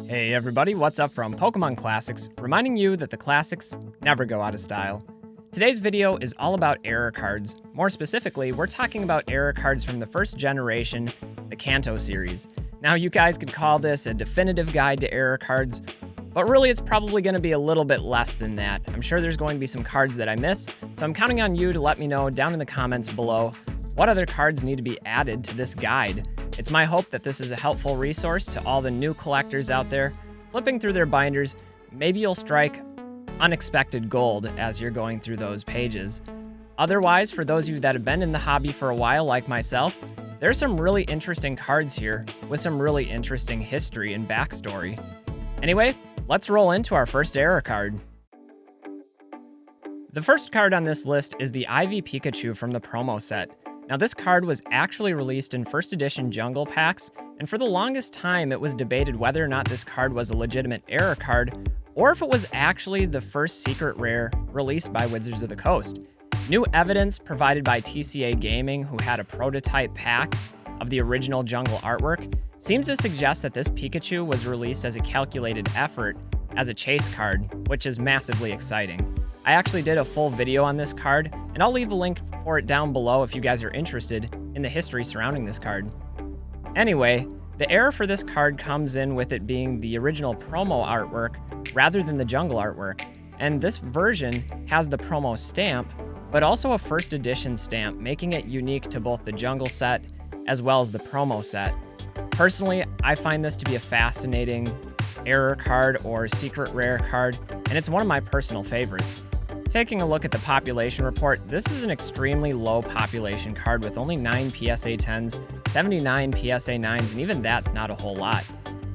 Hey everybody, what's up from Pokemon Classics, reminding you that the classics never go out of style. Today's video is all about error cards. More specifically, we're talking about error cards from the first generation, the Kanto series. Now you guys could call this a definitive guide to error cards, but really it's probably going to be a little bit less than that. I'm sure there's going to be some cards that I miss, so I'm counting on you to let me know down in the comments below what other cards need to be added to this guide. It's my hope that this is a helpful resource to all the new collectors out there. Flipping through their binders, maybe you'll strike unexpected gold as you're going through those pages. Otherwise, for those of you that have been in the hobby for a while like myself, there's some really interesting cards here with some really interesting history and backstory. Anyway, let's roll into our first error card. The first card on this list is the IV Pikachu from the promo set. Now this card was actually released in first edition Jungle Packs, and for the longest time it was debated whether or not this card was a legitimate error card, or if it was actually the first secret rare released by Wizards of the Coast. New evidence provided by TCA Gaming, who had a prototype pack of the original Jungle artwork, seems to suggest that this Pikachu was released as a calculated effort as a chase card, which is massively exciting. I actually did a full video on this card, and I'll leave a link for it down below if you guys are interested in the history surrounding this card. Anyway, the error for this card comes in with it being the original promo artwork rather than the Jungle artwork, and this version has the promo stamp, but also a first edition stamp, making it unique to both the Jungle set as well as the promo set. Personally, I find this to be a fascinating error card or secret rare card, and it's one of my personal favorites. Taking a look at the population report, this is an extremely low population card with only 9 PSA 10s, 79 PSA 9s, and even that's not a whole lot.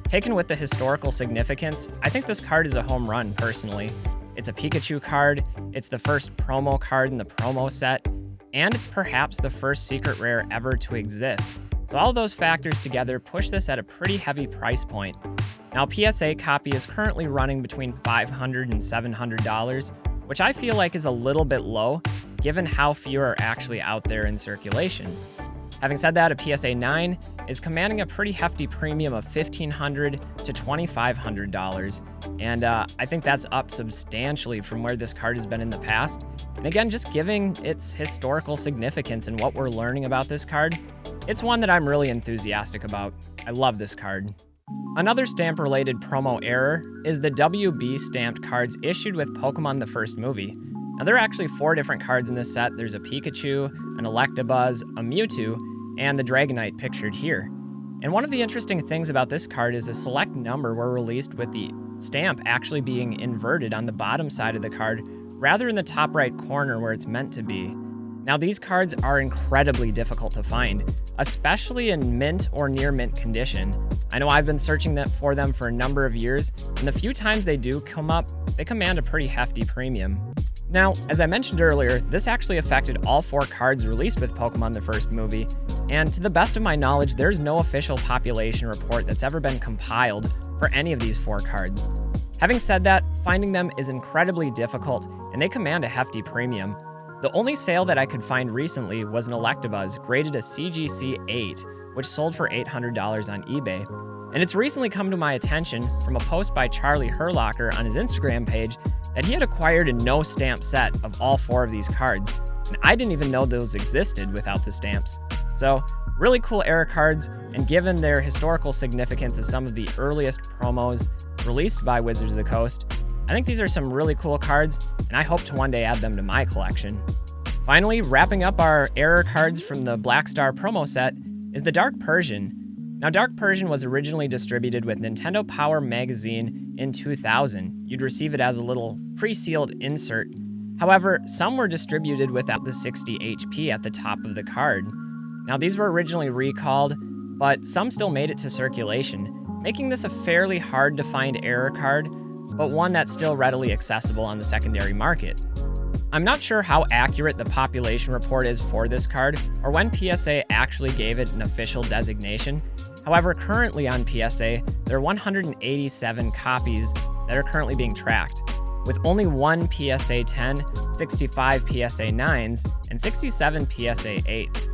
Taken with the historical significance, I think this card is a home run personally. It's a Pikachu card, it's the first promo card in the promo set, and it's perhaps the first secret rare ever to exist. So all of those factors together push this at a pretty heavy price point. Now PSA copy is currently running between $500 and $700, which I feel like is a little bit low, given how few are actually out there in circulation. Having said that, a PSA 9 is commanding a pretty hefty premium of $1,500 to $2,500, and I think that's up substantially from where this card has been in the past. And again, just giving its historical significance and what we're learning about this card, it's one that I'm really enthusiastic about. I love this card. Another stamp-related promo error is the WB stamped cards issued with Pokemon the First Movie. Now there are actually 4 different cards in this set. There's a Pikachu, an Electabuzz, a Mewtwo, and the Dragonite pictured here. And one of the interesting things about this card is a select number were released with the stamp actually being inverted on the bottom side of the card rather than the top right corner where it's meant to be. Now these cards are incredibly difficult to find, especially in mint or near mint condition. I know I've been searching for them for a number of years, and the few times they do come up, they command a pretty hefty premium. Now, as I mentioned earlier, this actually affected all 4 cards released with Pokemon the First Movie, and to the best of my knowledge, there's no official population report that's ever been compiled for any of these 4 cards. Having said that, finding them is incredibly difficult, and they command a hefty premium. The only sale that I could find recently was an Electabuzz graded a CGC 8, which sold for $800 on eBay. And it's recently come to my attention from a post by Charlie Herlocker on his Instagram page that he had acquired a no stamp set of all 4 of these cards, and I didn't even know those existed without the stamps. So, really cool error cards, and given their historical significance as some of the earliest promos released by Wizards of the Coast, I think these are some really cool cards, and I hope to one day add them to my collection. Finally, wrapping up our error cards from the Black Star promo set is the Dark Persian. Now, Dark Persian was originally distributed with Nintendo Power Magazine in 2000. You'd receive it as a little pre-sealed insert. However, some were distributed without the 60 HP at the top of the card. Now, these were originally recalled, but some still made it to circulation, making this a fairly hard to find error card, but one that's still readily accessible on the secondary market. I'm not sure how accurate the population report is for this card, or when PSA actually gave it an official designation. However, currently on PSA, there are 187 copies that are currently being tracked. with only one PSA 10, 65 PSA 9s, and 67 PSA 8s.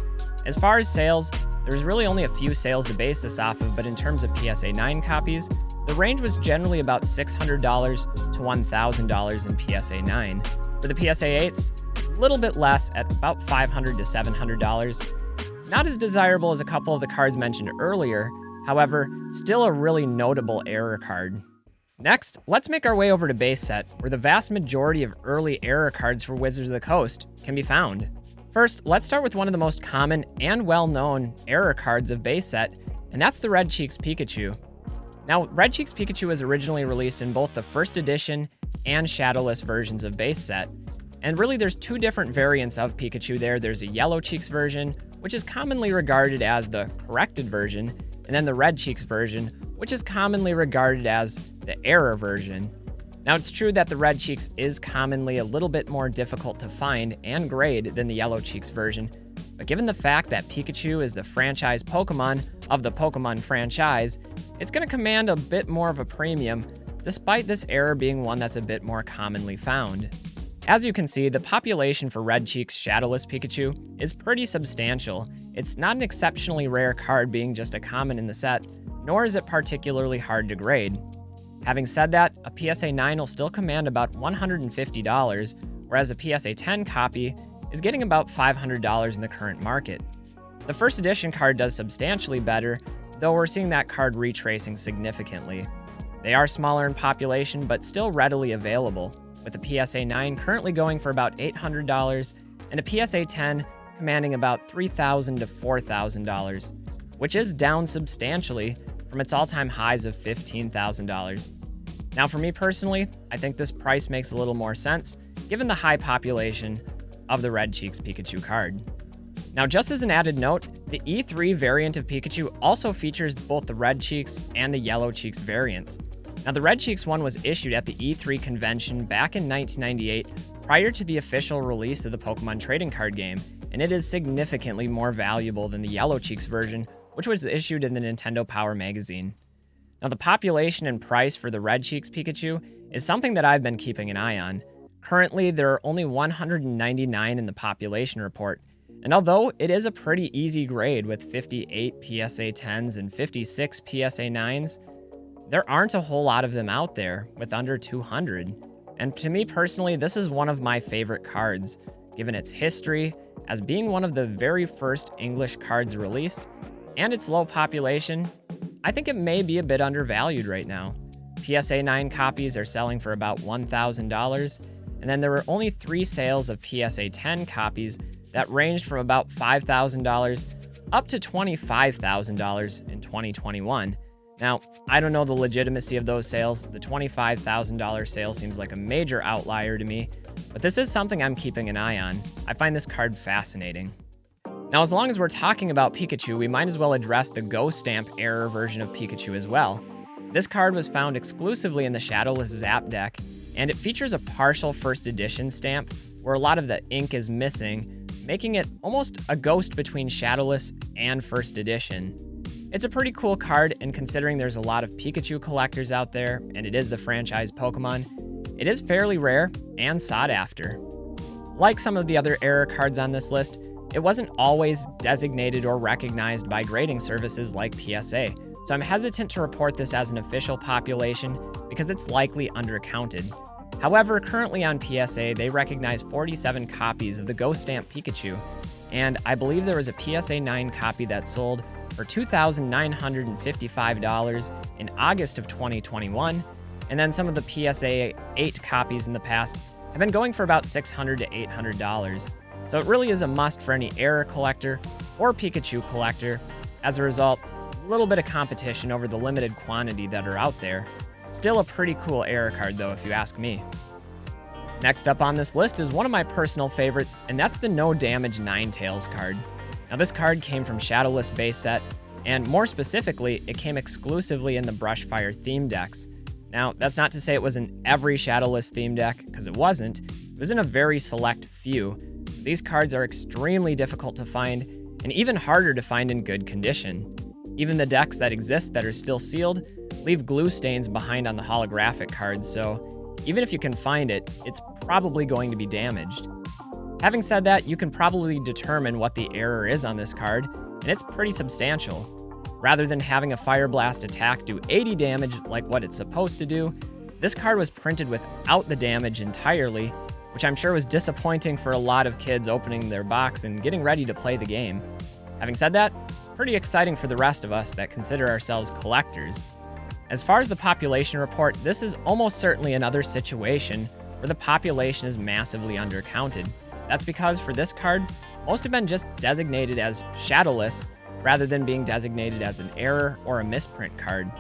As far as sales, there's really only a few sales to base this off of, but in terms of PSA 9 copies, the range was generally about $600 to $1,000 in PSA 9. For the PSA 8s, a little bit less at about $500 to $700. Not as desirable as a couple of the cards mentioned earlier, however, still a really notable error card. Next, let's make our way over to base set, where the vast majority of early error cards for Wizards of the Coast can be found. First, let's start with one of the most common and well-known error cards of base set, and that's the Red Cheeks Pikachu. Now, Red Cheeks Pikachu was originally released in both the first edition and Shadowless versions of base set. And really, there's two different variants of Pikachu there. There's a Yellow Cheeks version, which is commonly regarded as the corrected version, and then the Red Cheeks version, which is commonly regarded as the error version. Now, it's true that the Red Cheeks is commonly a little bit more difficult to find and grade than the Yellow Cheeks version, but given the fact that Pikachu is the franchise Pokemon of the Pokemon franchise, it's going to command a bit more of a premium, despite this error being one that's a bit more commonly found. As you can see, the population for Red Cheeks Shadowless Pikachu is pretty substantial. It's not an exceptionally rare card being just a common in the set, nor is it particularly hard to grade. Having said that, a PSA 9 will still command about $150, whereas a PSA 10 copy is getting about $500 in the current market. The first edition card does substantially better, though we're seeing that card retracing significantly. They are smaller in population, but still readily available, with a PSA 9 currently going for about $800 and a PSA 10 commanding about $3,000 to $4,000, which is down substantially from its all-time highs of $15,000. Now, for me personally, I think this price makes a little more sense, given the high population of the Red Cheeks Pikachu card. Now, just as an added note, the E3 variant of Pikachu also features both the Red Cheeks and the Yellow Cheeks variants. Now, the Red Cheeks one was issued at the E3 convention back in 1998, prior to the official release of the Pokemon trading card game, and it is significantly more valuable than the Yellow Cheeks version, which was issued in the Nintendo Power magazine. Now, the population and price for the Red Cheeks Pikachu is something that I've been keeping an eye on. Currently, there are only 199 in the population report, and although it is a pretty easy grade with 58 PSA 10s and 56 PSA 9s, there aren't a whole lot of them out there with under 200. And to me personally, this is one of my favorite cards, given its history as being one of the very first English cards released, and its low population. I think it may be a bit undervalued right now. PSA 9 copies are selling for about $1,000, and then there were only 3 sales of PSA 10 copies that ranged from about $5,000 up to $25,000 in 2021. Now, I don't know the legitimacy of those sales. The $25,000 sale seems like a major outlier to me, but this is something I'm keeping an eye on. I find this card fascinating. Now, as long as we're talking about Pikachu, we might as well address the Ghost Stamp error version of Pikachu as well. This card was found exclusively in the Shadowless Zap deck, and it features a partial first edition stamp where a lot of the ink is missing, making it almost a ghost between Shadowless and first edition. It's a pretty cool card, and considering there's a lot of Pikachu collectors out there, and it is the franchise Pokemon, it is fairly rare and sought after. Like some of the other error cards on this list, it wasn't always designated or recognized by grading services like PSA, so I'm hesitant to report this as an official population because it's likely undercounted. However, currently on PSA, they recognize 47 copies of the Ghost Stamp Pikachu, and I believe there was a PSA 9 copy that sold for $2,955 in August of 2021, and then some of the PSA 8 copies in the past have been going for about $600 to $800. So it really is a must for any error collector or Pikachu collector. As a result, a little bit of competition over the limited quantity that are out there. Still a pretty cool error card though, if you ask me. Next up on this list is one of my personal favorites, and that's the No Damage Ninetales card. Now, this card came from Shadowless base set, and more specifically, it came exclusively in the Brushfire theme decks. Now, that's not to say it was in every Shadowless theme deck, because it wasn't. It was in a very select few. These cards are extremely difficult to find, and even harder to find in good condition. Even the decks that exist that are still sealed leave glue stains behind on the holographic cards, so even if you can find it, it's probably going to be damaged. Having said that, you can probably determine what the error is on this card, and it's pretty substantial. Rather than having a Fire Blast attack do 80 damage like what it's supposed to do, this card was printed without the damage entirely, which I'm sure was disappointing for a lot of kids opening their box and getting ready to play the game. Having said that, it's pretty exciting for the rest of us that consider ourselves collectors. As far as the population report, this is almost certainly another situation where the population is massively undercounted. That's because for this card, most have been just designated as Shadowless rather than being designated as an error or a misprint card.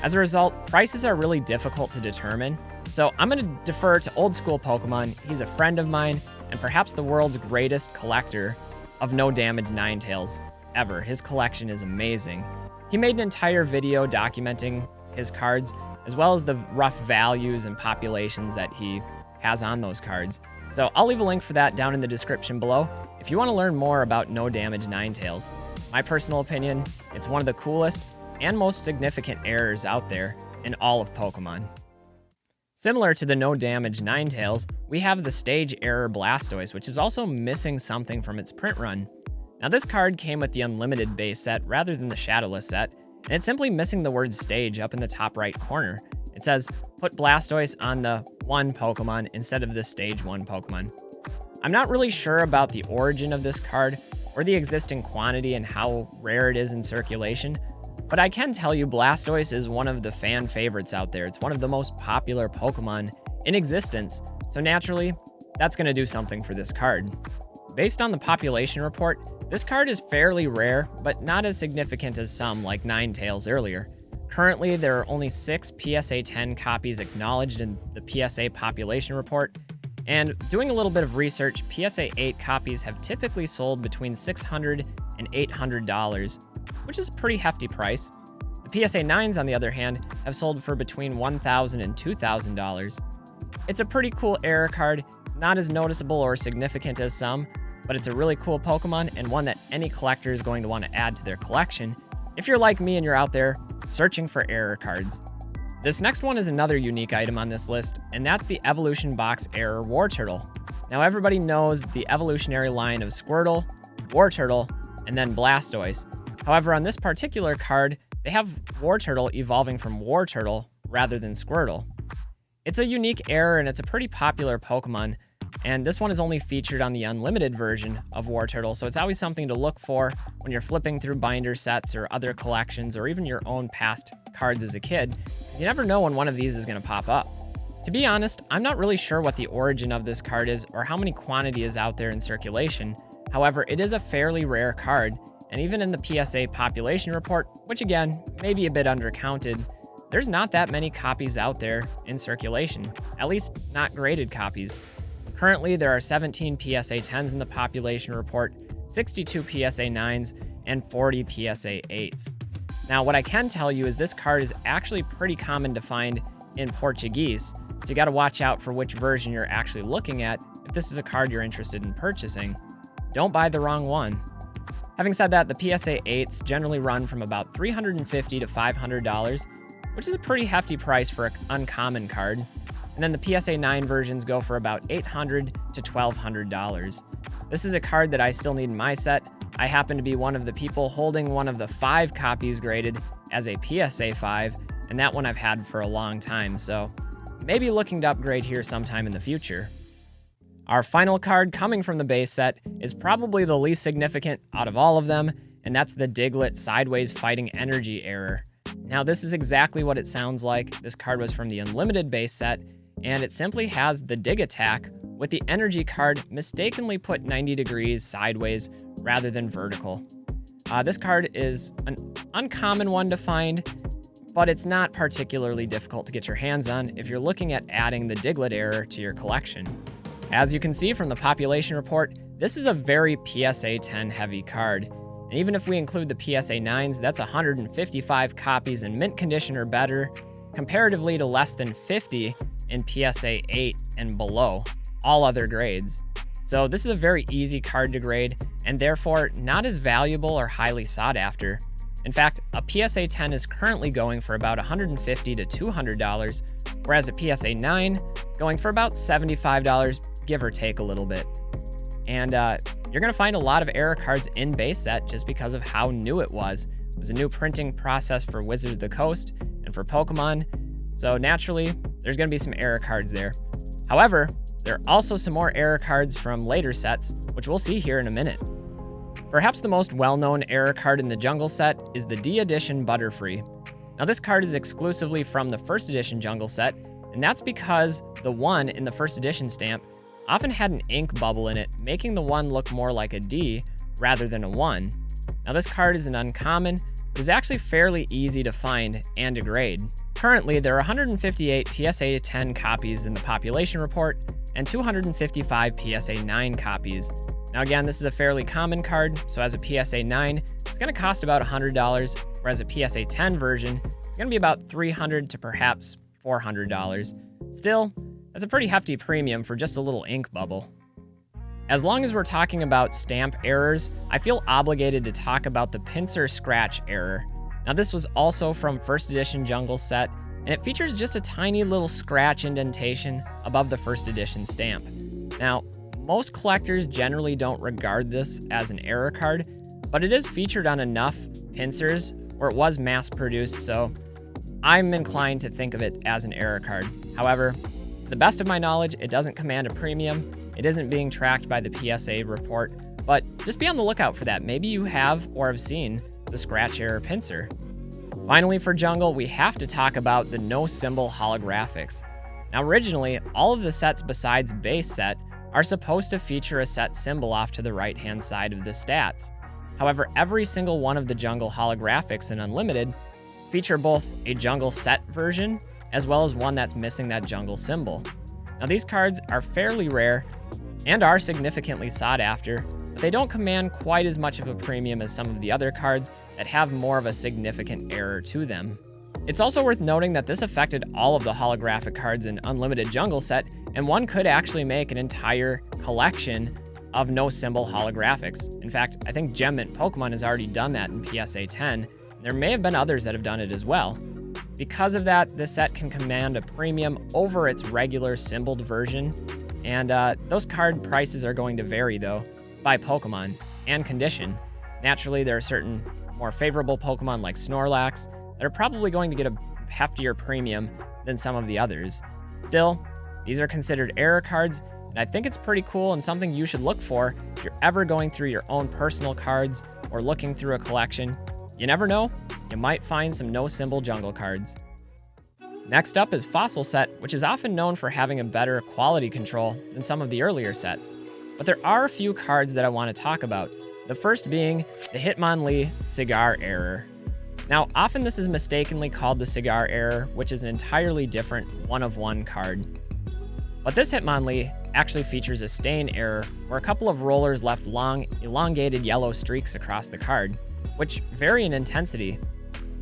As a result, prices are really difficult to determine, so I'm going to defer to Old School Pokemon. He's a friend of mine and perhaps the world's greatest collector of no Damage Ninetales ever. His collection is amazing. He made an entire video documenting his cards, as well as the rough values and populations that he has on those cards. So I'll leave a link for that down in the description below if you want to learn more about No Damage Ninetales. My personal opinion, it's one of the coolest and most significant errors out there in all of Pokemon. Similar to the No Damage Ninetales, we have the Stage Error Blastoise, which is also missing something from its print run. Now this card came with the Unlimited base set rather than the Shadowless set, and it's simply missing the word Stage up in the top right corner. It says, put Blastoise on the 1 Pokemon instead of the Stage 1 Pokemon. I'm not really sure about the origin of this card or the existing quantity and how rare it is in circulation, but I can tell you Blastoise is one of the fan favorites out there. It's one of the most popular Pokemon in existence, so naturally, that's going to do something for this card. Based on the population report, this card is fairly rare, but not as significant as some like Ninetales earlier. Currently, there are only 6 PSA 10 copies acknowledged in the PSA population report, and doing a little bit of research, PSA 8 copies have typically sold between $600 and $800, which is a pretty hefty price. The PSA 9s, on the other hand, have sold for between $1,000 and $2,000. It's a pretty cool error card. It's not as noticeable or significant as some, but it's a really cool Pokemon and one that any collector is going to want to add to their collection if you're like me and you're out there searching for error cards. This next one is another unique item on this list, and that's the Evolution Box Error Wartortle. Now everybody knows the evolutionary line of Squirtle, Wartortle, and then Blastoise. However, on this particular card, they have Wartortle evolving from Wartortle rather than Squirtle. It's a unique error and it's a pretty popular Pokemon, and this one is only featured on the Unlimited version of Wartortle, so it's always something to look for when you're flipping through binder sets or other collections or even your own past cards as a kid, because you never know when one of these is going to pop up. To be honest, I'm not really sure what the origin of this card is or how many quantity is out there in circulation. However, it is a fairly rare card, and even in the PSA population report, which again, may be a bit undercounted, there's not that many copies out there in circulation, at least not graded copies. Currently, there are 17 PSA 10s in the population report, 62 PSA 9s, and 40 PSA 8s. Now, what I can tell you is this card is actually pretty common to find in Portuguese, so you gotta watch out for which version you're actually looking at if this is a card you're interested in purchasing. Don't buy the wrong one. Having said that, the PSA 8s generally run from about $350 to $500, which is a pretty hefty price for an uncommon card. And then the PSA 9 versions go for about $800 to $1,200. This is a card that I still need in my set. I happen to be one of the people holding one of the 5 copies graded as a PSA 5, and that one I've had for a long time, so maybe looking to upgrade here sometime in the future. Our final card coming from the base set is probably the least significant out of all of them, and that's the Diglett Sideways Fighting Energy Error. Now, this is exactly what it sounds like. This card was from the Unlimited base set, and it simply has the Dig attack with the energy card mistakenly put 90 degrees sideways rather than vertical. This card is an uncommon one to find, but it's not particularly difficult to get your hands on if you're looking at adding the Diglett error to your collection. As you can see from the population report, this is a very PSA 10 heavy card. And even if we include the PSA 9s, that's 155 copies in mint condition or better, comparatively to less than 50 in PSA 8 and below, all other grades. So this is a very easy card to grade, and therefore not as valuable or highly sought after. In fact, a PSA 10 is currently going for about $150 to $200, whereas a PSA 9 going for about $75, give or take a little bit. And you're going to find a lot of error cards in base set just because of how new it was. It was a new printing process for Wizards of the Coast and for Pokemon, so naturally, there's going to be some error cards there. However, there are also some more error cards from later sets, which we'll see here in a minute. Perhaps the most well-known error card in the Jungle set is the D Edition Butterfree. Now this card is exclusively from the first edition Jungle set, and that's because the 1 in the first edition stamp often had an ink bubble in it, making the 1 look more like a D rather than a 1. Now this card is an uncommon, but is actually fairly easy to find and to grade. Currently, there are 158 PSA 10 copies in the population report and 255 PSA 9 copies. Now again, this is a fairly common card, so as a PSA 9, it's going to cost about $100, whereas a PSA 10 version is going to be about $300 to perhaps $400. Still, that's a pretty hefty premium for just a little ink bubble. As long as we're talking about stamp errors, I feel obligated to talk about the Pinsir scratch error. Now this was also from first edition Jungle set, and it features just a tiny little scratch indentation above the first edition stamp. Now, most collectors generally don't regard this as an error card, but it is featured on enough Pinsirs where it was mass produced, so I'm inclined to think of it as an error card. However, to the best of my knowledge, it doesn't command a premium. It isn't being tracked by the PSA report, but just be on the lookout for that. Maybe you have or have seen the scratch error Pinsir. Finally, for Jungle, we have to talk about the no symbol holographics. Now originally, all of the sets besides base set are supposed to feature a set symbol off to the right-hand side of the stats. However, every single one of the Jungle holographics in Unlimited feature both a Jungle set version as well as one that's missing that Jungle symbol. Now these cards are fairly rare and are significantly sought after, but they don't command quite as much of a premium as some of the other cards that have more of a significant error to them. It's also worth noting that this affected all of the holographic cards in Unlimited Jungle set, and one could actually make an entire collection of no symbol holographics. In fact, I think Gem Mint Pokemon has already done that in PSA 10. There may have been others that have done it as well. Because of that, this set can command a premium over its regular symboled version, and those card prices are going to vary though, by Pokemon and condition. Naturally, there are certain more favorable Pokemon like Snorlax that are probably going to get a heftier premium than some of the others. Still, these are considered error cards, and I think it's pretty cool and something you should look for if you're ever going through your own personal cards or looking through a collection. You never know, you might find some no symbol Jungle cards. Next up is Fossil Set, which is often known for having a better quality control than some of the earlier sets. But there are a few cards that I want to talk about, the first being the Hitmonlee Cigar Error. Now, often this is mistakenly called the Cigar Error, which is an entirely different one-of-one card. But this Hitmonlee actually features a stain error, where a couple of rollers left long, elongated yellow streaks across the card, which vary in intensity.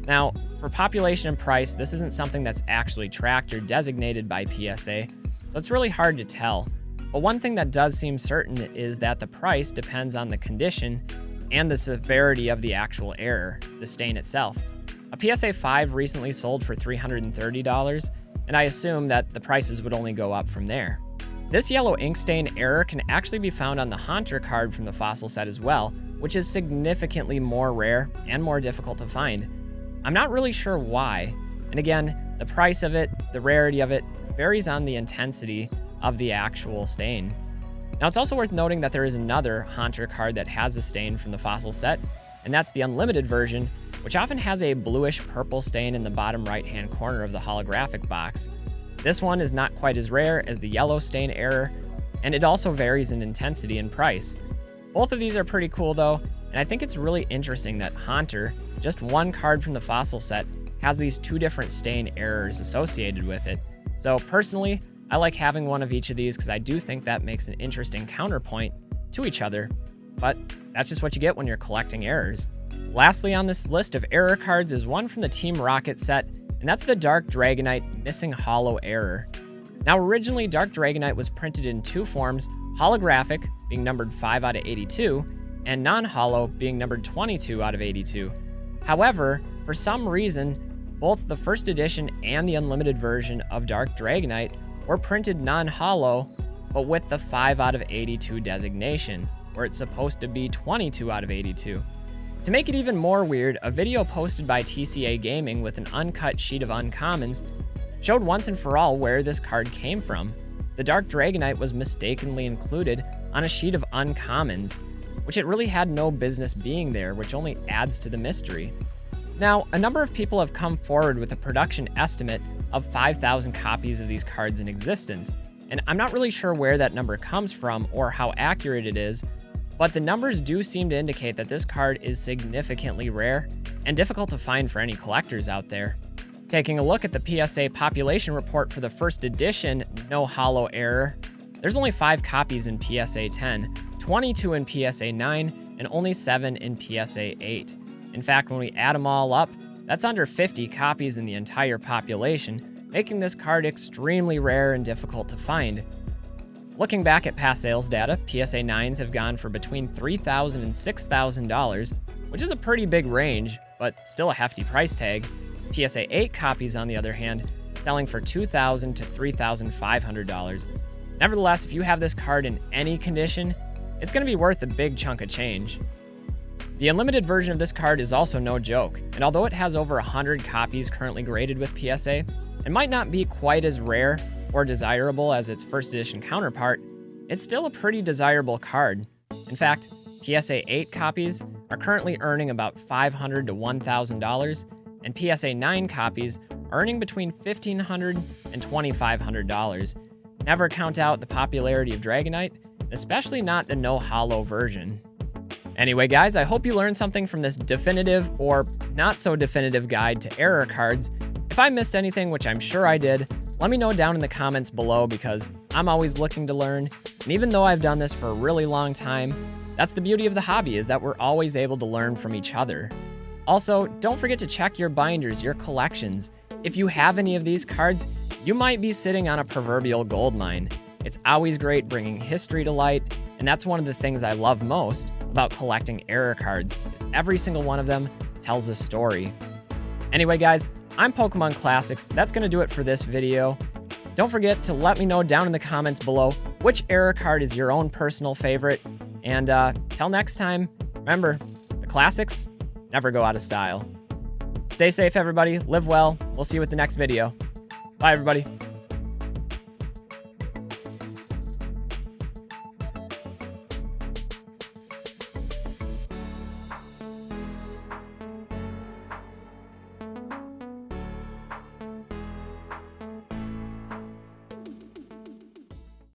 Now, for population and price, this isn't something that's actually tracked or designated by PSA, so it's really hard to tell. But one thing that does seem certain is that the price depends on the condition and the severity of the actual error, the stain itself. A PSA 5 recently sold for $330, and I assume that the prices would only go up from there. This yellow ink stain error can actually be found on the Haunter card from the Fossil set as well, which is significantly more rare and more difficult to find. I'm not really sure why, and again, the price of it, the rarity of it, varies on the intensity of the actual stain. Now, it's also worth noting that there is another Haunter card that has a stain from the Fossil set, and that's the Unlimited version, which often has a bluish-purple stain in the bottom right-hand corner of the holographic box. This one is not quite as rare as the yellow stain error, and it also varies in intensity and price. Both of these are pretty cool though, and I think it's really interesting that Haunter, just one card from the Fossil set, has these two different stain errors associated with it. So personally, I like having one of each of these because I do think that makes an interesting counterpoint to each other, but that's just what you get when you're collecting errors. Lastly on this list of error cards is one from the Team Rocket set, and that's the Dark Dragonite Missing Holo Error. Now originally, Dark Dragonite was printed in two forms, holographic, being numbered 5 out of 82, and non-holo, being numbered 22 out of 82. However, for some reason, both the first edition and the unlimited version of Dark Dragonite were printed non-holo, but with the 5 out of 82 designation, where it's supposed to be 22 out of 82. To make it even more weird, a video posted by TCA Gaming with an uncut sheet of uncommons showed once and for all where this card came from. The Dark Dragonite was mistakenly included on a sheet of uncommons, which it really had no business being there, which only adds to the mystery. Now, a number of people have come forward with a production estimate of 5,000 copies of these cards in existence, and I'm not really sure where that number comes from or how accurate it is, but the numbers do seem to indicate that this card is significantly rare and difficult to find for any collectors out there. Taking a look at the PSA population report for the first edition No Holo Error, there's only 5 copies in PSA 10, 22 in PSA 9, and only 7 in PSA 8. In fact, when we add them all up, that's under 50 copies in the entire population, making this card extremely rare and difficult to find. Looking back at past sales data, PSA 9s have gone for between $3,000 and $6,000, which is a pretty big range, but still a hefty price tag. PSA 8 copies, on the other hand, selling for $2,000 to $3,500. Nevertheless, if you have this card in any condition, it's going to be worth a big chunk of change. The unlimited version of this card is also no joke, and although it has over 100 copies currently graded with PSA, it might not be quite as rare or desirable as its first edition counterpart, it's still a pretty desirable card. In fact, PSA 8 copies are currently earning about $500 to $1,000, and PSA 9 copies are earning between $1,500 and $2,500. Never count out the popularity of Dragonite, especially not the no holo version. Anyway guys, I hope you learned something from this definitive or not so definitive guide to error cards. If I missed anything, which I'm sure I did, let me know down in the comments below because I'm always looking to learn. And even though I've done this for a really long time, that's the beauty of the hobby, is that we're always able to learn from each other. Also, don't forget to check your binders, your collections. If you have any of these cards, you might be sitting on a proverbial gold mine. It's always great bringing history to light, and that's one of the things I love most about collecting error cards, is every single one of them tells a story. Anyway guys, I'm Pokemon Classics. That's going to do it for this video. Don't forget to let me know down in the comments below which error card is your own personal favorite. And till next time, remember, the classics never go out of style. Stay safe, everybody. Live well. We'll see you with the next video. Bye, everybody.